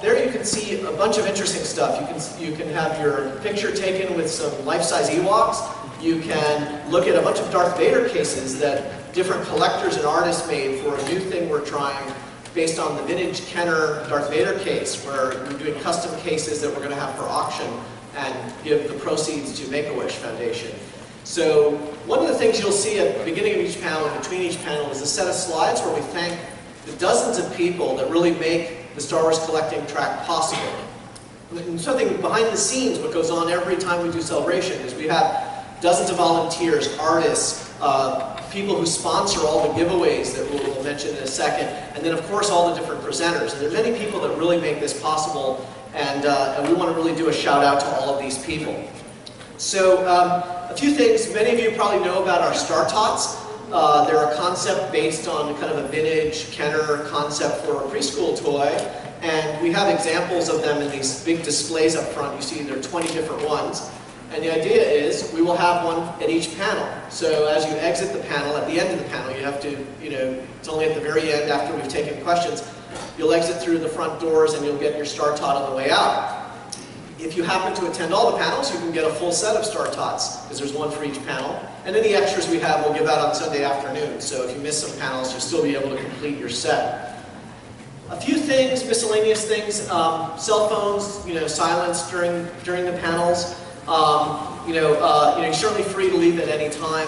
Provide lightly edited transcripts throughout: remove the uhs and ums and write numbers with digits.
there you can see a bunch of interesting stuff. You can have your picture taken with some life-size Ewoks. You can look at a bunch of Darth Vader cases that different collectors and artists made for a new thing we're trying based on the vintage Kenner Darth Vader case, where we're doing custom cases that we're going to have for auction and give the proceeds to Make-A-Wish Foundation. So one of the things you'll see at the beginning of each panel and between each panel is a set of slides where we thank the dozens of people that really make the Star Wars collecting track possible. And something behind the scenes, what goes on every time we do Celebration, is we have dozens of volunteers, artists, people who sponsor all the giveaways that we'll mention in a second, and then of course all the different presenters. And there are many people that really make this possible, and we want to really do a shout out to all of these people. So a few things, many of you probably know about our Star Tots. They're a concept based on kind of a vintage Kenner concept for a preschool toy, and we have examples of them in these big displays up front. You see there are 20 different ones. And the idea is we will have one at each panel. So as you exit the panel, at the end of the panel, you have to, it's only at the very end after we've taken questions, you'll exit through the front doors and you'll get your Star Tot on the way out. If you happen to attend all the panels, you can get a full set of Star Tots, because there's one for each panel. And any extras we have, we'll give out on Sunday afternoon. So if you miss some panels, you'll still be able to complete your set. A few things, miscellaneous things, cell phones, silenced during the panels. You're certainly free to leave at any time.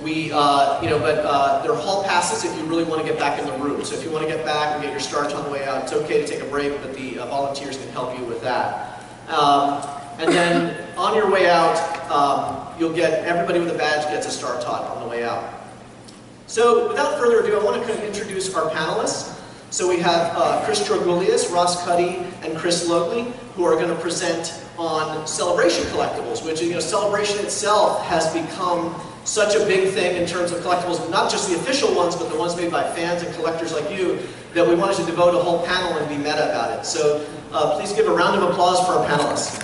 But there are hall passes if you really want to get back in the room. So if you want to get back and get your Star Tot on the way out, it's okay to take a break, but the volunteers can help you with that. And then on your way out, everybody with a badge gets a Star Tot on the way out. So without further ado, I want to kind of introduce our panelists. So we have Chris Drogoulias, Ross Cuddy, and Chris Logley, who are going to present on Celebration collectibles, which, Celebration itself has become such a big thing in terms of collectibles, not just the official ones, but the ones made by fans and collectors like you, that we wanted to devote a whole panel and be meta about it. So please give a round of applause for our panelists.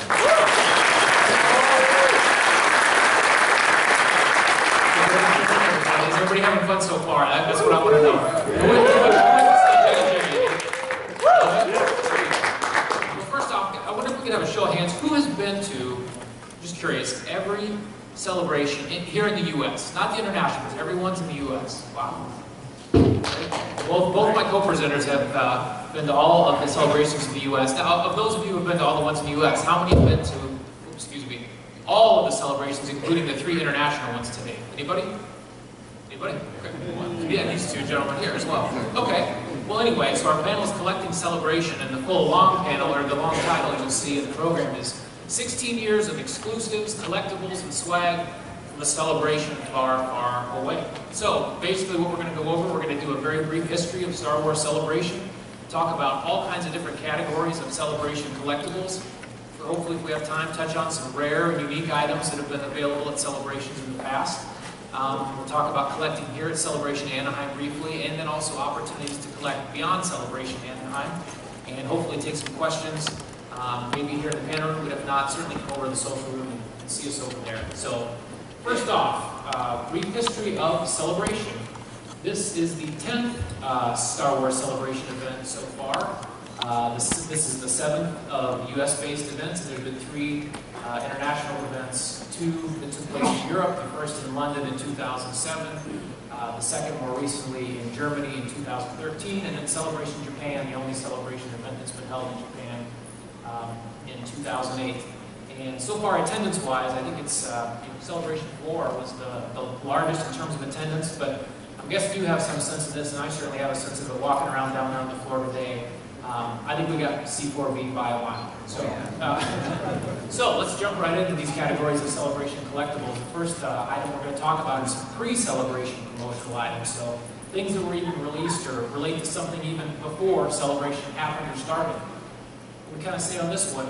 Is everybody having fun so far? That's what I want to know. Have a show of hands. Who has been to, just curious, every celebration here in the U.S., not the international, but everyone's in the U.S. Wow. Both my co-presenters have been to all of the celebrations in the U.S. Now, of those of you who have been to all the ones in the U.S., how many have been to, all of the celebrations, including the 3 international ones today? Anybody? Anybody? Okay. Yeah, these 2 gentlemen here as well. Okay. Well, anyway, so our panel is Collecting Celebration, and the full long panel, or the long title you'll see in the program, is 16 years of exclusives, collectibles, and swag from a celebration far, far away. So, basically what we're going to go over, we're going to do a very brief history of Star Wars Celebration, talk about all kinds of different categories of Celebration collectibles, hopefully if we have time, touch on some rare and unique items that have been available at celebrations in the past. We'll talk about collecting here at Celebration Anaheim briefly, and then also opportunities to collect beyond Celebration Anaheim, and hopefully take some questions, maybe here in the panel room, but if not, certainly come over to the social room and see us over there. So, first off, brief history of Celebration. This is the 10th Star Wars Celebration event so far. This is the 7th of US-based events, and there have been 3 international events, 2 that took place in Europe, the first in London in 2007, the second more recently in Germany in 2013, and then Celebration Japan, the only celebration event that's been held in Japan in 2008. And so far, attendance-wise, I think it's Celebration 4 was the largest in terms of attendance, but I guess you have some sense of this, and I certainly have a sense of it walking around down there on the floor today. I think we got C4V by a mile. So let's jump right into these categories of Celebration collectibles. The first item we're going to talk about is some pre-celebration promotional items. So things that were even released or relate to something even before Celebration happened or started. We kind of say on this one,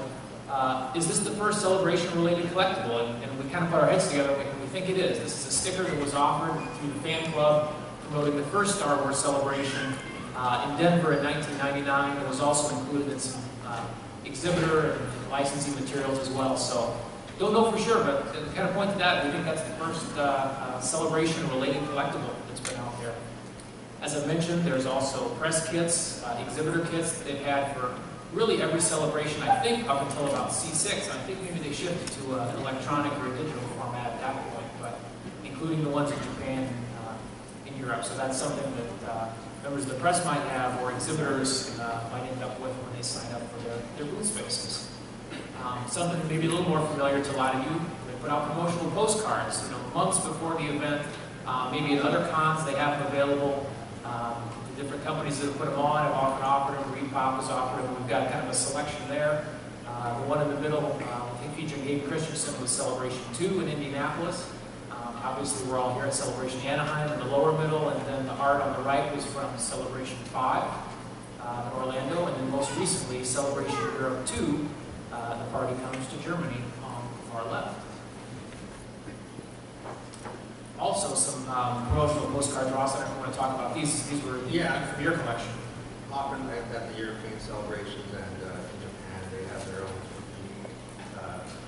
is this the first Celebration-related collectible? And we kind of put our heads together and we think it is. This is a sticker that was offered through the fan club promoting the first Star Wars Celebration in Denver in 1999. It was also included in some exhibitor and licensing materials as well. So don't know for sure, but to kind of point to that, we think that's the first celebration-related collectible that's been out there. As I mentioned, there's also press kits, exhibitor kits that they've had for really every celebration, I think, up until about C6. I think maybe they shifted to an electronic or a digital format at that point, but including the ones in Japan and in Europe. So that's something that members of the press might have, or exhibitors might end up with when they sign up for their booth spaces. Something maybe a little more familiar to a lot of you, they put out promotional postcards, months before the event. Maybe at other cons they have them available. The different companies that have put them on have often offered them. Repop has offered them. We've got kind of a selection there. The one in the middle, I think featuring Gabe Christensen, was Celebration 2 in Indianapolis. Obviously, we're all here at Celebration Anaheim in the lower middle, and then the art on the right was from Celebration 5 in Orlando, and then most recently, Celebration Europe 2, the party comes to Germany on the far left. Also, some promotional postcards. Ross, I don't want to talk about these. These were from your collection. Often at the European celebrations and in Japan, they have their own unique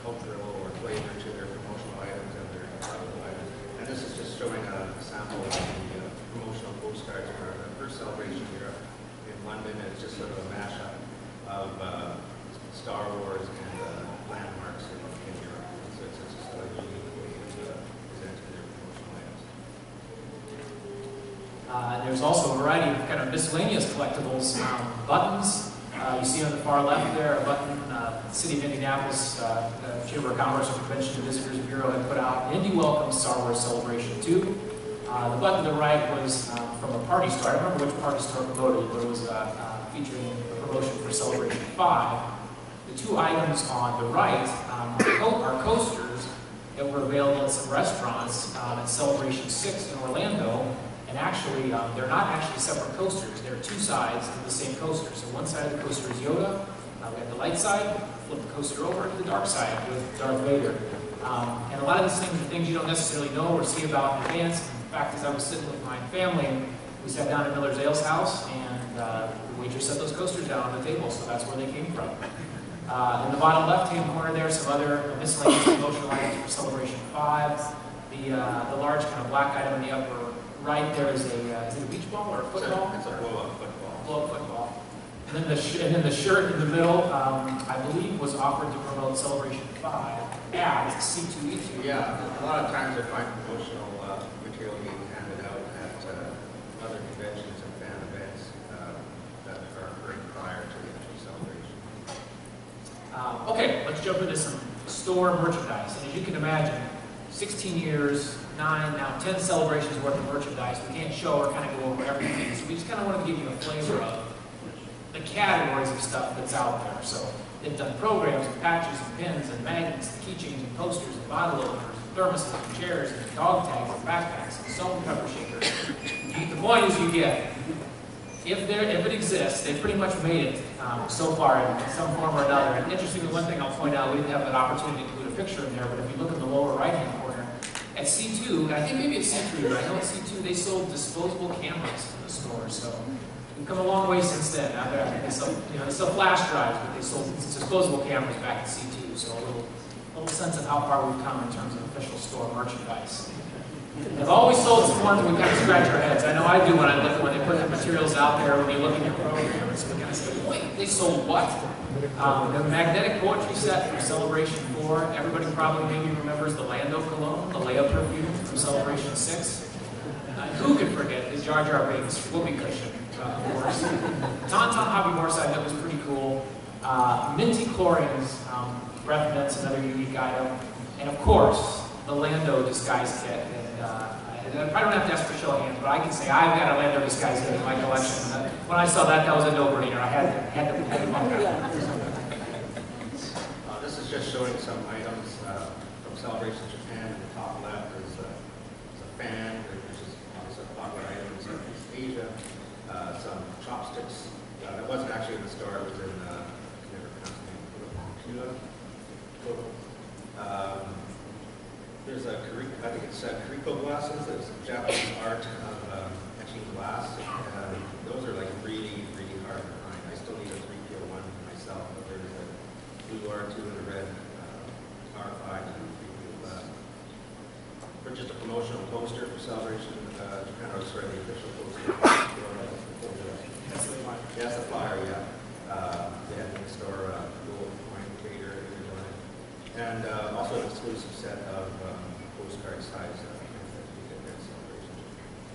cultural or flavor to their promotional items and their travel items. And this is just showing a sample of the promotional postcards for the first celebration here in London. It's just sort of a mashup of Star Wars and landmarks in Europe. So it's just a unique way of presenting their promotional items. There's also a variety of kind of miscellaneous collectibles. Buttons, you see on the far left there, a button the City of Indianapolis Chamber of Commerce and Convention and Visitors Bureau had put out, Indy Welcome Star Wars Celebration 2. The button to the right was from a party store. I don't remember which party store promoted it, but it was featuring a promotion for Celebration 5. The two items on the right are coasters that were available at some restaurants at Celebration 6 in Orlando. And actually, they're not actually separate coasters. They're two sides of the same coaster. So one side of the coaster is Yoda. We have the light side. Flip the coaster over to the dark side with Darth Vader. And a lot of these things are things you don't necessarily know or see about in advance. In fact, as I was sitting with my family, and we sat down at Miller's Ale's house, and the waitress set those coasters down on the table, so that's where they came from. In the bottom left-hand corner there, some other miscellaneous promotional items for Celebration 5. The large kind of black item in the upper right there is is it a beach ball or a football? It's a blow-up football. Blow-up football. And then the shirt in the middle, I believe, was offered to promote Celebration 5 at C2E2. Yeah, a lot of times I find promotional material being handed out at other conventions and fan events that are occurring prior to the actual celebration. Okay, let's jump into some store merchandise. And as you can imagine, 16 years, now 10 celebrations worth of merchandise. We can't show or kind of go over everything, so we just kind of want to give you a flavor of the categories of stuff that's out there. So they've done programs and patches and pins and magnets and keychains and posters and bottle openers and thermoses and chairs and dog tags and backpacks and salt and pepper shakers. The point is you get, if it exists, they've pretty much made it so far in some form or another. And interestingly, one thing I'll point out, we didn't have an opportunity to include a picture in there, but if you look in the lower right-hand corner, at C2, and I think maybe at C3, but I know at C2 they sold disposable cameras in the store, so we've come a long way since then. Now they sell flash drives, but they sold disposable cameras back at C2, so a little sense of how far we've come in terms of official store merchandise. They've always sold some ones that we kind of scratch our heads. I know I do when I look when they put the materials out there, when you look at your programs, we kind of say, wait, they sold what? The magnetic poetry set from Celebration 4. Everybody probably maybe remembers the Lando cologne, the Leia perfume from Celebration 6. Who could forget the Jar Jar Binks whoopee cushion, of course. Tauntaun Hobby Horse side, that was pretty cool. Minty Chlorines, breath mints, another unique item. And of course, the Lando disguise kit. And I don't have to ask for show of hands, but I can say I've got a Lando disguise kit in my collection. When I saw that was a no-brainer. I had to buy that. This is just showing some items from Celebration Japan. In the top left is a fan, which is obviously a popular item in Southeast Asia. Some chopsticks. That wasn't actually in the store. It was in there's I think it's Kuriko glasses. There's some Japanese art of etching glass. Those are like really, really hard to find. I still need a 3PO1 myself, but there's a blue R2 and a red R5 and 3PO glass. For just a promotional poster for Celebration Japan, or sorry, the official poster. That's the flyer, yeah. They had And also an exclusive set of postcard size that you get at Celebration.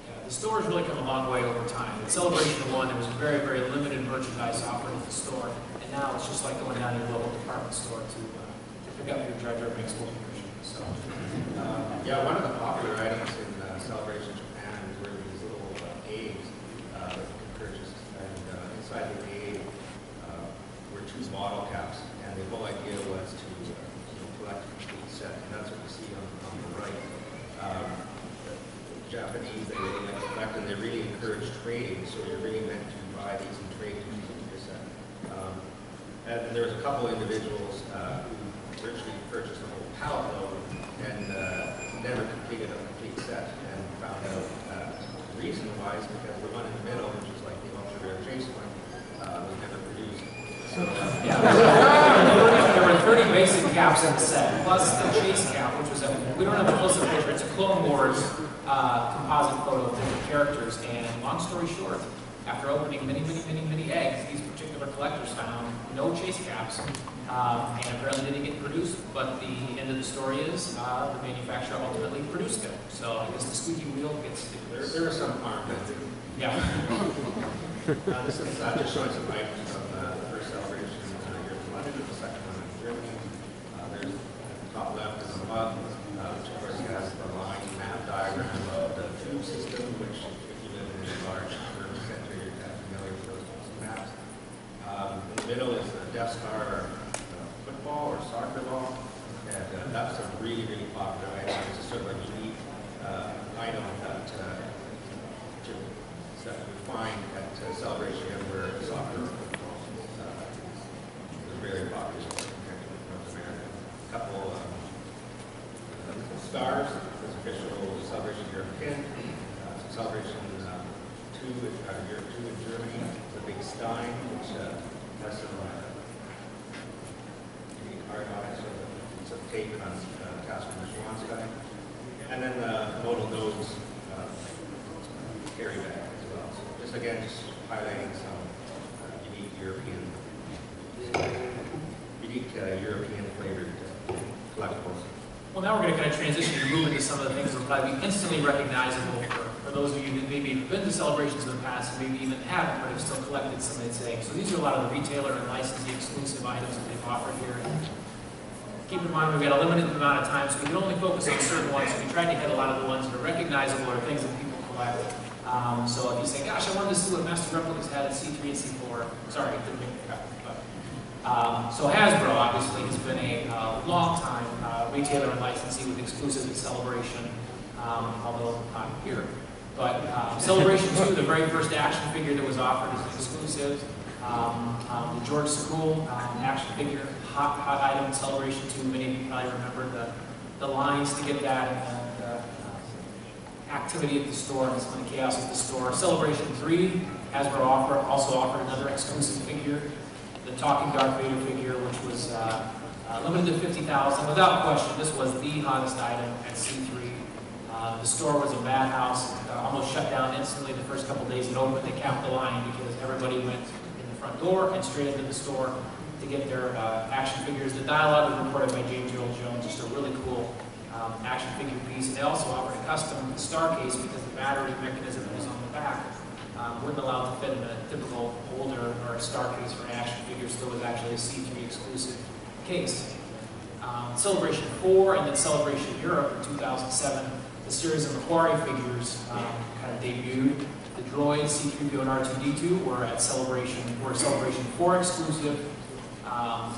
Yeah, the store has really come a long way over time. At Celebration 1, there was very, very limited merchandise offered at the store, and now it's just like going down to your local department store to pick up your Jar Jar Binks version. So, yeah, one of the popular items in Celebration Japan were these little eggs that you could purchase, and inside the egg were 2 bottle caps, and the whole idea was to collect a complete set, and that's what you see on the right. The Japanese, they really like to collect, and they really encourage trading, so you're really meant to buy these and trade to keep your set. And there was a couple individuals who virtually purchased a whole pallet load and never completed a complete set, and found out the reason why is because the one in the middle, which was like the ultra rare chase one, was never produced. So, yeah, there were 30 basic caps in the set, plus the chase cap, which was we don't have a close-up picture, it's a Clone Wars composite photo of different characters, and long story short, after opening many eggs, these particular collectors found no chase caps, and apparently they didn't get produced, but the end of the story is the manufacturer ultimately produced them. So I guess the squeaky wheel gets... There are some harm that do. Yeah. This is just showing some items from the first Celebration here in London, and the second one in Germany. There's the top left is a mug, which of course has the line map diagram of the tube system, which if you live in a large urban center, you're familiar with those maps. In the middle is the Death Star football or soccer ball, and that's a really, really popular item. It's a sort of a unique item that we find at Celebration where soccer or football is very popular in North America. A couple stars, this official Celebration European, Celebration 2 in Germany, the big Stein, which has some unique art on it, so it's a take on Casper the Schwanstein. And then the modal nose carry bag as well. So just again, just highlighting some unique European flavored collectibles. Well, now we're going to kind of transition and move into some of the things that will probably be instantly recognizable for those of you that maybe have been to Celebrations in the past and maybe even haven't, but have still collected some of its eggs. So these are a lot of the retailer and licensee exclusive items that they've offered here. Keep in mind, we've got a limited amount of time, so we can only focus on certain ones. So we tried to hit a lot of the ones that are recognizable or things that people collect. So if you say, gosh, I wanted to see what Master Replicas had at C3 and C4, sorry, it didn't make the cut. So Hasbro, obviously, has been a long-time retailer and licensee with exclusive at Celebration, although not here. But Celebration 2, the very first action figure that was offered as an exclusive. The George School action figure, hot item, Celebration 2. Many of you probably remember the lines to get that and activity at the store and some of the chaos at the store. Celebration 3, Hasbro also offered another exclusive figure, the talking Darth Vader figure, which was limited to 50,000. Without question, this was the hottest item at C3. The store was a madhouse, almost shut down instantly the first couple days it opened. They capped the line because everybody went in the front door and straight into the store to get their action figures. The dialogue was reported by James Earl Jones, just a really cool action figure piece. And they also offered a custom star case because the battery mechanism that was on the back wouldn't allow it to fit in a typical holder or a star case for an action figure, so it was actually a C3 exclusive case. Celebration 4 and then Celebration Europe in 2007, the series of McQuarrie figures kind of debuted. The droids, C-3PO and R2-D2 were at Celebration 4 exclusive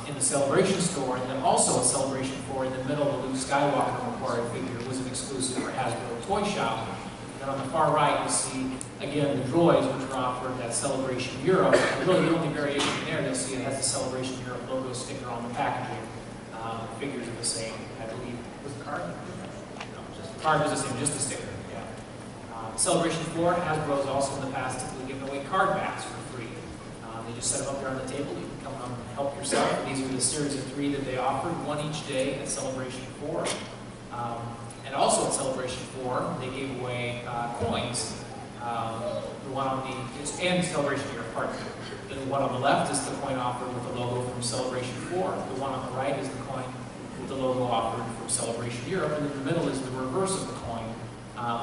in the Celebration store, and then also at Celebration 4 in the middle, the Luke Skywalker McQuarrie figure was an exclusive for Hasbro Toy Shop. And then on the far right, you see, again, the droids, which were offered at Celebration Europe. And really, the only variation there, you'll see it has the Celebration Europe logo sticker on the packaging. The figures are the same, I believe. Was the card? No, just the card was the same, just the sticker. Yeah. Celebration 4, Hasbro has also in the past typically given away card backs for free. They just set them up there on the table. You can come and help yourself. These are the series of 3 that they offered, one each day at Celebration 4. And also at Celebration 4, they gave away coins. The one on the, and Celebration Europe, pardon me. The one on the left is the coin offered with the logo from Celebration 4. The one on the right is the coin with the logo offered from Celebration Europe, and in the middle is the reverse of the coin.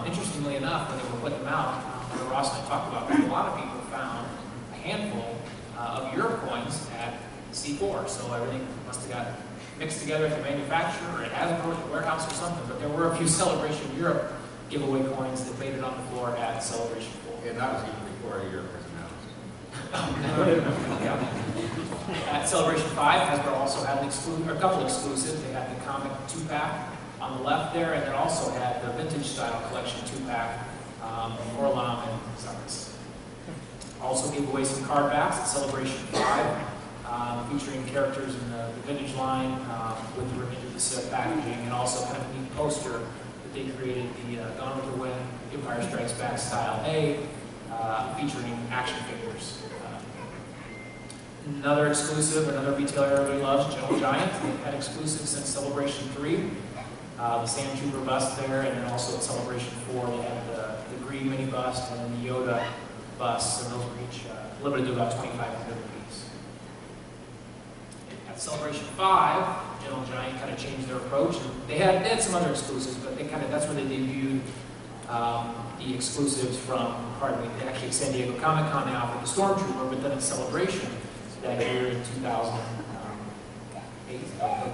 Interestingly enough, when they were putting them out, Ross and I talked about that, a lot of people found a handful of Europe coins at C4, so everything must have got mixed together at the manufacturer or at Hasbro at the warehouse or something, but there were a few Celebration Europe giveaway coins that made it on the floor at Celebration 4. And that was even before Europe was announced. Yeah. At Celebration 5, Hasbro also had a couple exclusives. They had the comic 2-pack on the left there, and then also had the vintage style collection 2-pack of Orlam and Zardes. Also gave away some card backs at Celebration 5, featuring characters in the vintage line with the remainder of the set packaging, and also kind of a neat poster that they created, the Gone with the Wind, Empire Strikes Back Style A, featuring action figures. Another exclusive, another retailer everybody loves, Gentle Giant. They've had exclusives since Celebration 3. The Sand Trooper bust there, and then also at Celebration 4 they had the Green mini bust and then the Yoda bust, and those were each limited to about 2,500 apiece. At Celebration 5, Gentle Giant kind of changed their approach. And they had some other exclusives, but that's where they debuted the exclusives from, actually San Diego Comic-Con. They offered the Stormtrooper, but then at Celebration that year in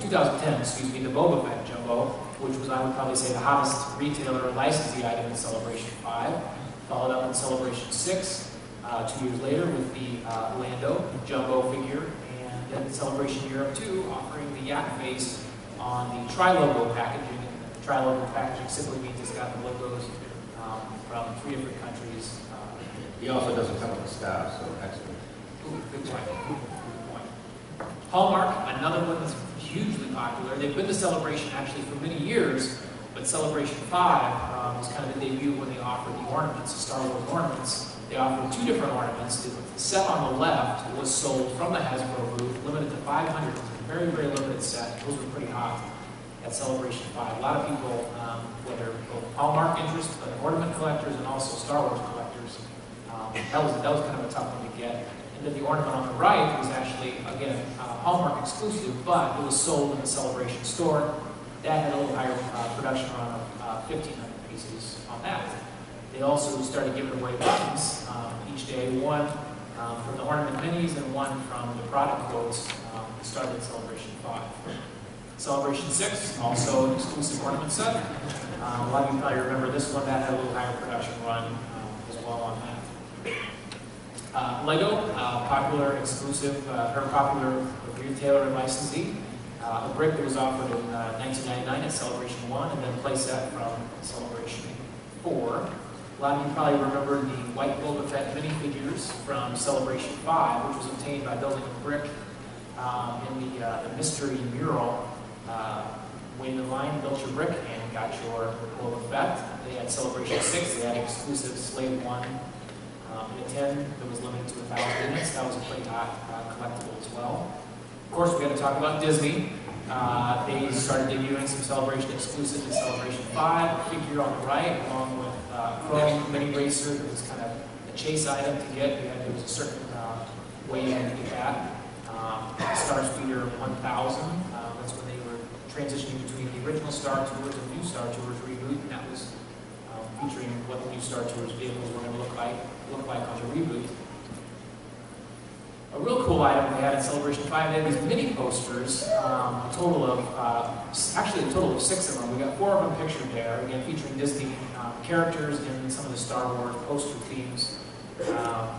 2010, excuse me, the Boba Fett Jumbo, which was, I would probably say, the hottest retailer or licensee item in Celebration 5. Followed up in Celebration 6, 2 years later, with the Lando Jumbo figure, and then Celebration Europe 2, offering the yak face on the tri-logo packaging. And the tri-logo packaging simply means it's got the logos from 3 different countries. He also doesn't come with a staff, so excellent. Ooh, good point. Good point. Hallmark, another one that's hugely popular. They've been to Celebration actually for many years, but Celebration 5 was kind of the debut when they offered the ornaments, the Star Wars ornaments. They offered 2 different ornaments. The set on the left was sold from the Hasbro booth, limited to 500. It was a very, very limited set. Those were pretty hot at Celebration 5. A lot of people, whether both Hallmark interest, but ornament collectors and also Star Wars collectors, that was kind of a tough one to get. And then the ornament on the right was actually, again, Hallmark exclusive, but it was sold in the Celebration store. That had a little higher production run of 1,500 pieces on that. They also started giving away buttons each day, one from the ornament minis and one from the product quotes. Started at Celebration 5. Celebration 6, also an exclusive ornament set. A lot of you probably remember this one. That had a little higher production run as well on that. Lego, popular exclusive, or popular retailer and licensee. A brick that was offered in 1999 at Celebration 1, and then playset from Celebration 4. A lot of you probably remember the white Boba Fett minifigures from Celebration 5, which was obtained by building a brick in the mystery mural. Waited in line, built your brick, and got your Boba Fett. They had Celebration 6, they had exclusive Slave 1 in a 10 that was limited to 1,000 units. That was a pretty hot collectible as well. Of course, we got to talk about Disney. They started debuting some Celebration exclusives in Celebration 5. A figure on the right, along with Chrome Mini Racer, that was kind of a chase item to get. There was a certain way you had to get that. Star Speeder 1000. That's when they were transitioning between the original Star Tours and new Star Tours reboot, and that was featuring what the new Star Tours vehicles were going to look like on the reboot. A real cool item they had in Celebration 5, they had these mini posters, a total of 6 of them. We got 4 of them pictured there, again featuring Disney characters and some of the Star Wars poster themes,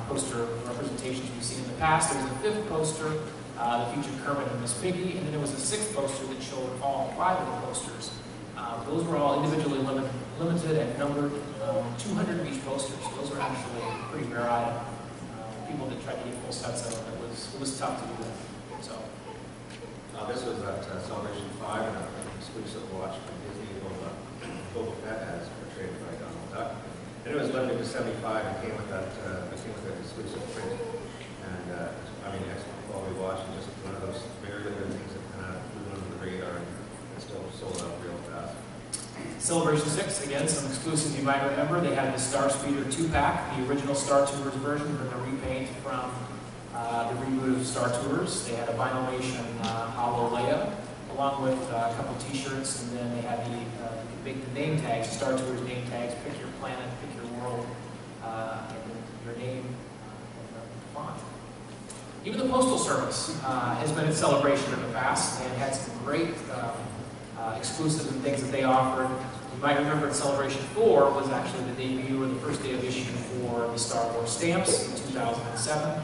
poster representations we've seen in the past. There was a 5th poster that featured Kermit and Miss Piggy, and then there was a 6th poster that showed all 5 of the posters. Those were all individually limited and numbered, 200 of each poster, so those were actually a pretty rare item. People that tried to get full sets of them, it was tough to do that. So, this was at Celebration 5, and an exclusive watch from Disney, Boba Fett as portrayed by Donald Duck. And it was limited to 75 and came with that exclusive print. And excellent quality watch, and just one of those very limited things that kind of flew under the radar and still sold out real fast. Celebration 6, again, some exclusives you might remember. They had the Star Speeder 2-pack, the original Star Tours version, and a repaint from the reboot of Star Tours. They had a Vinylation Hollow Leia, along with a couple T-shirts, and then they had you could make the name tags, Star Tours name tags, pick your planet, pick your world, and then your name and the font. Even the Postal Service has been in celebration in the past and had some great exclusives and things that they offered. You might remember at Celebration 4 was actually the debut or the first day of issue for the Star Wars stamps in 2007.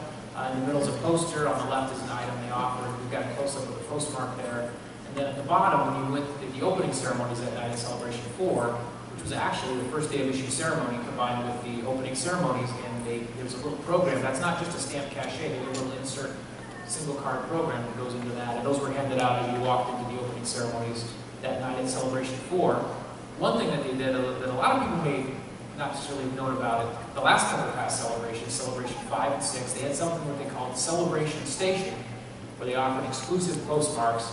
In the middle is a poster, on the left is an item they offered. We've got a close-up of the postmark there. And then at the bottom, when you went to the opening ceremonies that night at Celebration 4, which was actually the first day of issue ceremony combined with the opening ceremonies, and there's a little program. That's not just a stamp cachet, they have a little insert single card program that goes into that, and those were handed out as you walked into the opening ceremonies that night at Celebration 4. One thing that they did that a lot of people may not necessarily have known about it, the last couple of past celebrations, Celebration 5 and 6, they had something that they called Celebration Station, where they offered exclusive postmarks.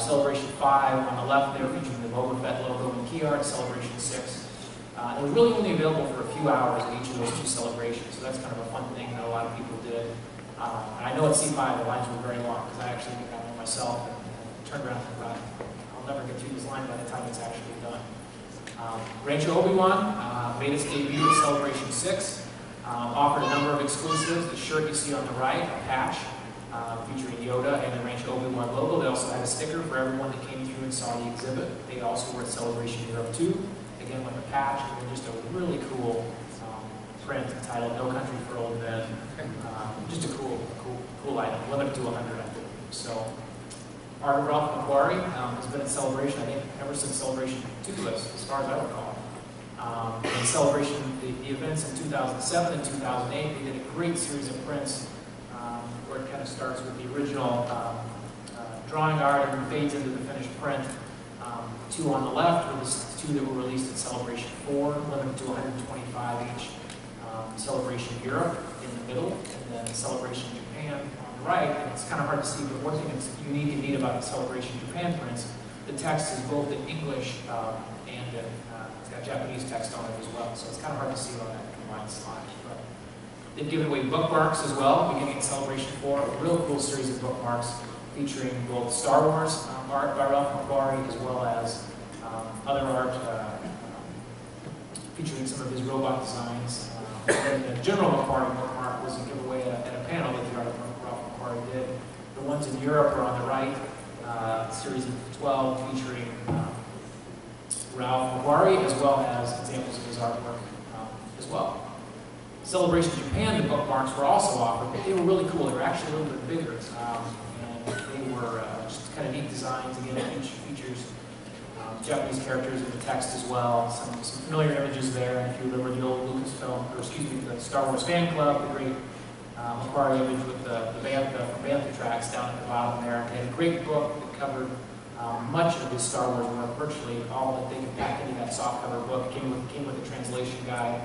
Celebration 5 on the left there featuring the Boba Fett logo and key art, Celebration 6. It was really only available for a few hours at each of those two celebrations, so that's kind of a fun thing that a lot of people did. And I know at C5 the lines were very long because I actually did that one myself and turned around and thought, I'll never get through this line by the time it's actually done. Rancho Obi-Wan made its debut at Celebration 6, offered a number of exclusives. The shirt you see on the right, a patch featuring Yoda and the Rancho Obi-Wan logo. They also had a sticker for everyone that came through and saw the exhibit. They also were at Celebration Europe 2, again with a patch, and then just a really cool print entitled No Country for Old Men. Just a cool item, limited to 100, I think. So, Art of Ralph McQuarrie has been at Celebration, I think, ever since Celebration 2, as far as I recall. In Celebration, the events in 2007 and 2008, they did a great series of prints where it kind of starts with the original drawing art and fades into the finished print. Two on the left were the two that were released at Celebration 4, limited to 125 each. Celebration Europe in the middle, and then Celebration Japan on the right. And it's kind of hard to see, but one thing that's unique and neat about the Celebration Japan prints, the text is both in English and it's got Japanese text on it as well. So it's kind of hard to see on that combined slide. But they've given away bookmarks as well, beginning at Celebration 4, a real cool series of bookmarks featuring both Star Wars art by Ralph McQuarrie as well as other art featuring some of his robot designs. And the General McQuarrie bookmark was a giveaway at a panel that the Art of Ralph McQuarrie did. The ones in Europe are on the right, series of 12 featuring Ralph McQuarrie as well as examples of his artwork as well. Celebration Japan, the bookmarks were also offered, but they were really cool. They were actually a little bit bigger, and they were just kind of neat designs. Again, each features Japanese characters in the text as well. Some familiar images there. And if you remember the old Lucasfilm, or excuse me, the Star Wars fan club, the great McQuarrie image with the Bantha tracks down at the bottom there. They had a great book that covered much of his Star Wars work, virtually all that they could pack into that softcover book. It came with a translation guide,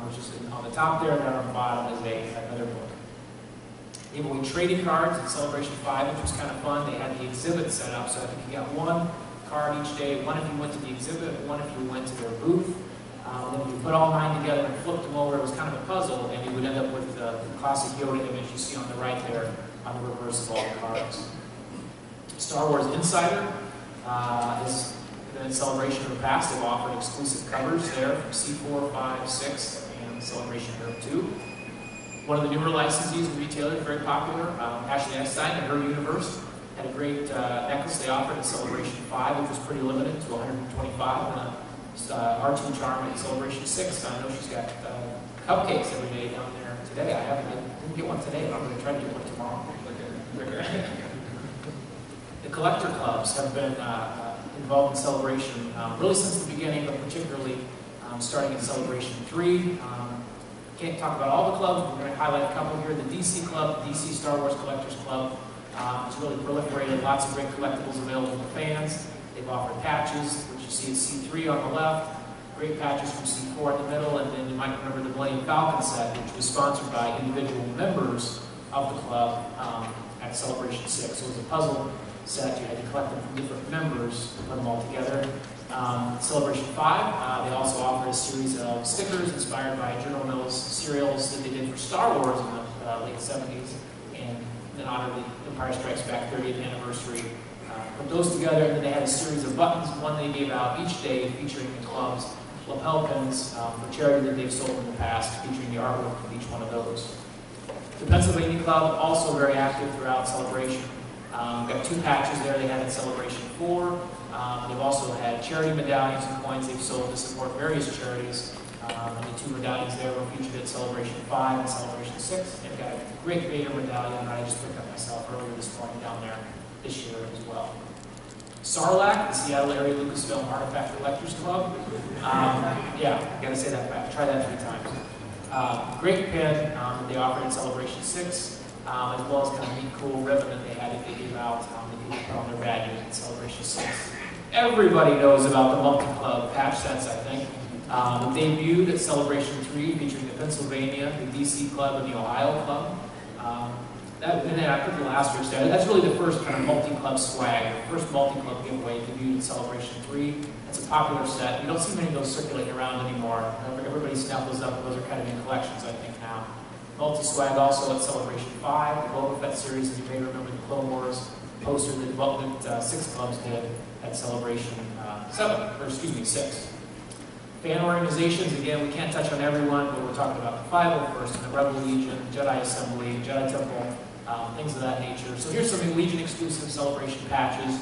which is on the top there, and then on the bottom is another book. They gave away trading cards at Celebration 5, which was kind of fun. They had the exhibit set up, so I think you got one card each day, one if you went to the exhibit, one if you went to their booth. Then you put all 9 together and flipped them over. It was kind of a puzzle, and you would end up with the classic Yoda image you see on the right there on the reverse of all the cards. Star Wars Insider has been in Celebration in the past. They've offered exclusive covers there from C4, 5, 6, and Celebration Europe 2. One of the newer licensees and retailers, very popular, Ashley Eckstein and her universe, had a great necklace they offered at Celebration 5, which was pretty limited to 125, and R2 Charm at Celebration 6. I know she's got cupcakes every day down there today. I didn't get one today, but I'm going to try to get one tomorrow. The collector clubs have been involved in Celebration really since the beginning, but particularly starting in Celebration 3. Can't talk about all the clubs, but we're going to highlight a couple here. The DC Club, the DC Star Wars Collectors Club, it's really proliferated, lots of great collectibles available to fans. They've offered patches, which you see at C3 on the left, great patches from C4 in the middle, and then you might remember the Millennium Falcon set, which was sponsored by individual members of the club at Celebration 6. So it was a puzzle set. You had to collect them from different members to put them all together. Celebration 5, they also offered a series of stickers inspired by General Mills serials that they did for Star Wars in the late 70s, and in honor of the Empire Strikes Back 30th anniversary. Put those together, and then they had a series of buttons, one they gave out each day featuring the club's lapel pins for charity that they've sold in the past, featuring the artwork of each one of those. The Pennsylvania Club, also very active throughout Celebration. We've got 2 patches there they had in Celebration 4. They've also had charity medallions and coins they've sold to support various charities. And the 2 medallions there were featured at Celebration 5 and Celebration 6. They've got a great Vader medallion that I just picked up myself earlier this morning down there this year as well. Sarlacc, the Seattle Area Lucasfilm Artifact Collectors Club. Yeah, gotta say that back. Try that 3 times. Great pin that they offered in Celebration 6, as well as kind of neat, cool ribbon that they had that they gave out that they put on their badges in Celebration 6. Everybody knows about the multi-club patch sets, I think. It debuted at Celebration 3, featuring the Pennsylvania, the DC Club, and the Ohio Club. And then I put the asterisk there. That's really the first kind of multi-club swag, the first multi-club giveaway debuted in Celebration 3. It's a popular set. You don't see many of those circulating around anymore. Everybody snapped those up. Those are kind of in collections, I think, now. Multi-swag also at Celebration 5, the Boba Fett series, as you may remember, the Clone Wars poster that 6 clubs did at Celebration 6. Fan organizations, again, we can't touch on everyone, but we're talking about the 501st and the Rebel Legion, Jedi Assembly, Jedi Temple, things of that nature. So here's some Legion exclusive Celebration patches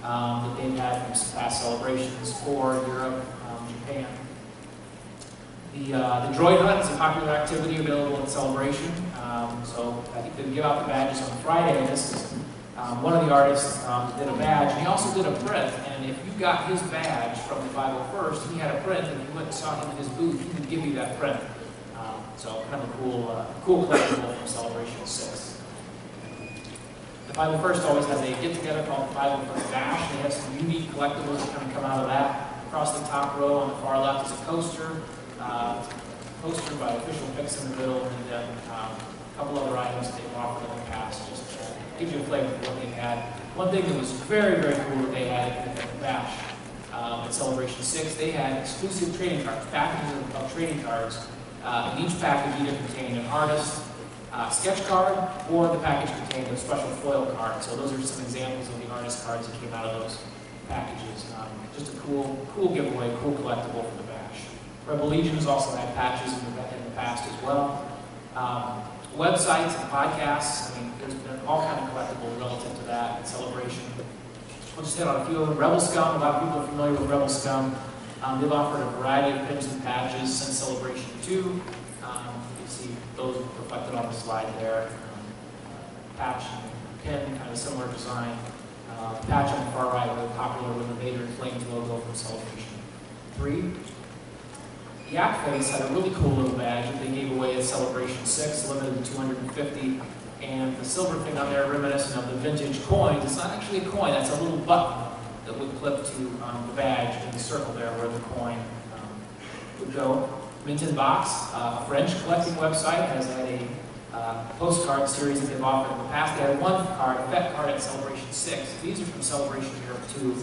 that they've had from past celebrations for Europe, Japan. The Droid Hunt is a popular activity available at Celebration. So I think they give out the badges on Friday, and this is one of the artists did a badge, and he also did a print, and if you got his badge from the 501st, he had a print, and if you went and saw him in his booth, he would give you that print. So kind of a cool collectible from Celebration 6. The 501st always has a get-together called the 501st Bash. They have some unique collectibles that kind of come out of that. Across the top row on the far left is a coaster by Official Picks in the middle, and then a couple other items that they've offered in the past. Just gives you a flavor of what they've had. One thing that was very, very cool that they had at the Bash at Celebration 6, they had exclusive trading cards, packages of trading cards. And each package either contained an artist sketch card, or the package contained a special foil card. So those are some examples of the artist cards that came out of those packages. Just a cool giveaway, cool collectible for the Bash. Rebel Legion has also had patches in the past as well. Websites and podcasts, I mean, there's been all kind of collectibles relative to that in Celebration. We'll just hit on a few of them. Rebel Scum, a lot of people are familiar with Rebel Scum. They've offered a variety of pins and patches since Celebration 2. You can see those reflected on the slide there. Patch and pin, kind of similar design. Patch on the far right, really popular with the Vader Flames logo from Celebration 3. Yak Face had a really cool little badge that they gave away at Celebration 6, limited to 250. And the silver thing on there, reminiscent of the vintage coins. It's not actually a coin, that's a little button that would clip to the badge in the circle there where the coin would go. Mint in Box, a French collecting website, has had a postcard series that they've offered in the past. They had one card, a Fett card at Celebration 6. These are from Celebration Europe 2.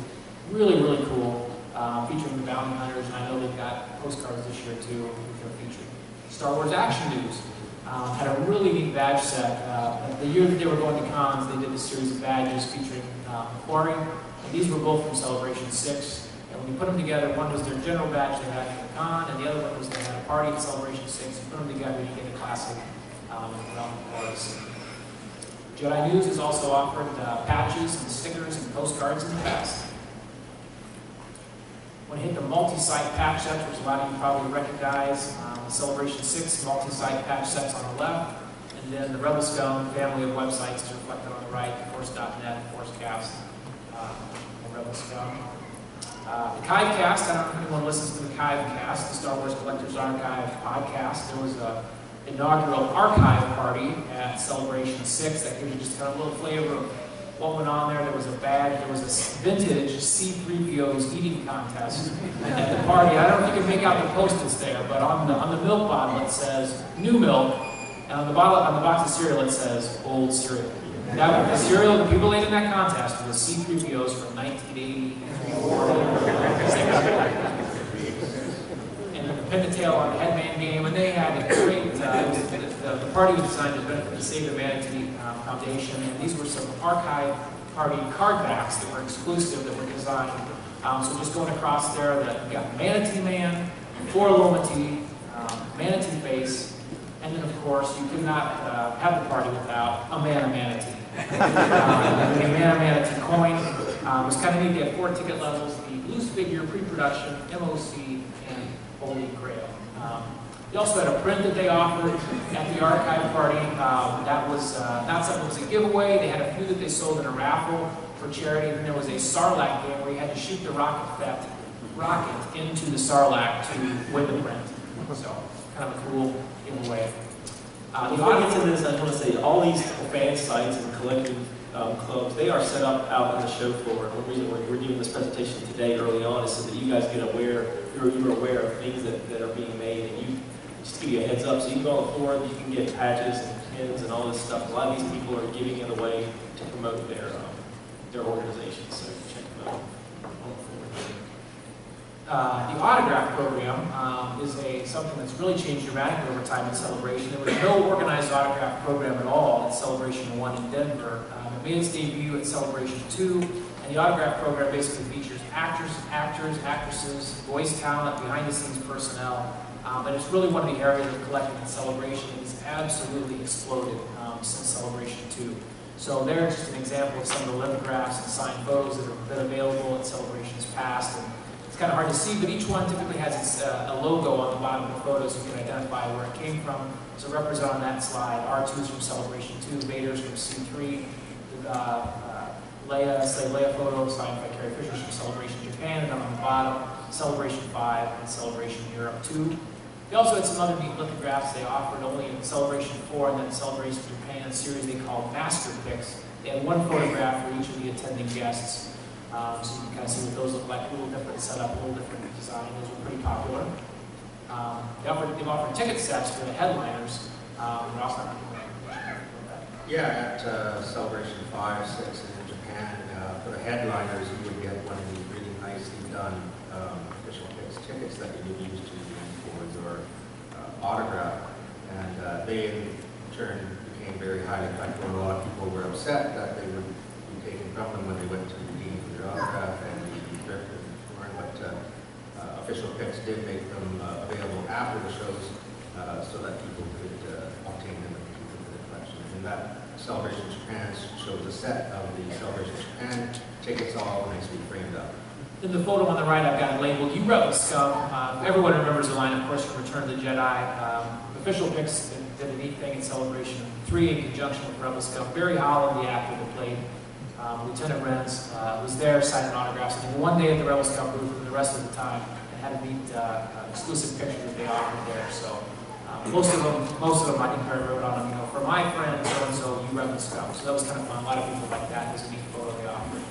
Really, really cool. Featuring the bounty hunters, and I know they've got postcards this year too, which are featured. Star Wars Action News had a really neat badge set. The year that they were going to cons, they did a series of badges featuring McQuarrie. And these were both from Celebration 6. And when you put them together, one was their general badge they had for the con, and the other one was they had a party at Celebration 6. You put them together, you get a classic Ralph. Jedi News has also offered patches and stickers and postcards in the past. When you hit the multi-site patch sets, which a lot of you probably recognize, the Celebration 6 multi-site patch sets on the left, and then the Rebel Scum family of websites is reflected on the right, Force.net, ForceCast, and Rebel Scum. The Kivecast, I don't know if anyone listens to the Kivecast, the Star Wars Collectors Archive podcast. There was an inaugural archive party at Celebration 6 that gives you just kind of a little flavor of what went on there. There was a badge, there was a vintage C-3PO's eating contest at the party. I don't know if you can make out the post-its there, but on the milk bottle it says new milk, and on the box of cereal it says old cereal. That was the cereal that people ate in that contest was C-3PO's from 1980. And the pin the tail on the Headman game, and they had a great, the party was designed to benefit the Save the Humanity Foundation, and these were some archive party card backs that were exclusive, that were designed. So just going across there, you've got Manatee Man, Forlomity, Manatee Face, and then of course you could not have the party without a Manatee. The Manatee coin was kind of neat. They had 4 ticket levels: the loose figure, pre-production, MOC, and Holy Grail. They also had a print that they offered at the archive party. That was not something that was a giveaway. They had a few that they sold in a raffle for charity. And there was a Sarlacc game where you had to shoot the rocket into the Sarlacc to win the print. So kind of a cool giveaway. Before we get to this, I just want to say all these fan sites and collective clubs, they are set up out on the show floor. And the reason we're doing this presentation today early on is so that you guys get aware, you're aware of things that are being made, and you just to give you a heads up. So you can go on the forum, you can get patches and pins and all this stuff. A lot of these people are giving it away to promote their organizations. So check them out on the forum. The autograph program is something that's really changed dramatically over time in Celebration. There was no organized autograph program at all at Celebration 1 in Denver. It made its debut at Celebration 2, and the autograph program basically features actors, actresses, voice talent, behind-the-scenes personnel. And it's really one of the areas of collecting in Celebration that has absolutely exploded since Celebration 2. So there's just an example of some of the lithographs and signed photos that have been available at Celebrations past. And it's kind of hard to see, but each one typically has a logo on the bottom of the photo so you can identify where it came from. So represented on that slide, R2's from Celebration 2, Vader's from C3, Leia photo signed by Carrie Fisher's from Celebration Japan, and then on the bottom, Celebration 5 and Celebration Europe 2. They also had some other neat lithographs they offered only in Celebration 4 and then Celebration Japan, a series they called Master Picks. They had one photograph for each of the attending guests, so you can kind of see what those look like. A little different setup, a little different design. Those were pretty popular. They've offered ticket sets for the headliners. They're also not Yeah, at Celebration 5, 6, and in Japan, for the headliners, you would get one of these really nicely done official tickets that you would use to forwards or autograph. And they, in turn, became very highly collectible. A lot of people were upset that they would be taken from them when they went to redeem for their autograph and the director torn. But official picks did make them available after the shows so that people could obtain them and keep them for their collection. And that Celebration Japan shows a set of the Celebration Japan tickets all nicely framed up. In the photo on the right, I've got it labeled "You Rebel Scum." Everyone remembers the line, of course, from Return of the Jedi. Official Picks did a neat thing in Celebration 3 in conjunction with Rebel Scum. Barry Holland, the actor that played Lieutenant Renz, was there signing autographs. And one day at the Rebel Scum booth, and the rest of the time, and had a neat exclusive picture that they offered there. So most of them, I think Barry wrote on them. For my friend so and so, you Rebel Scum. So that was kind of fun. A lot of people like that. It was a neat photo they offered.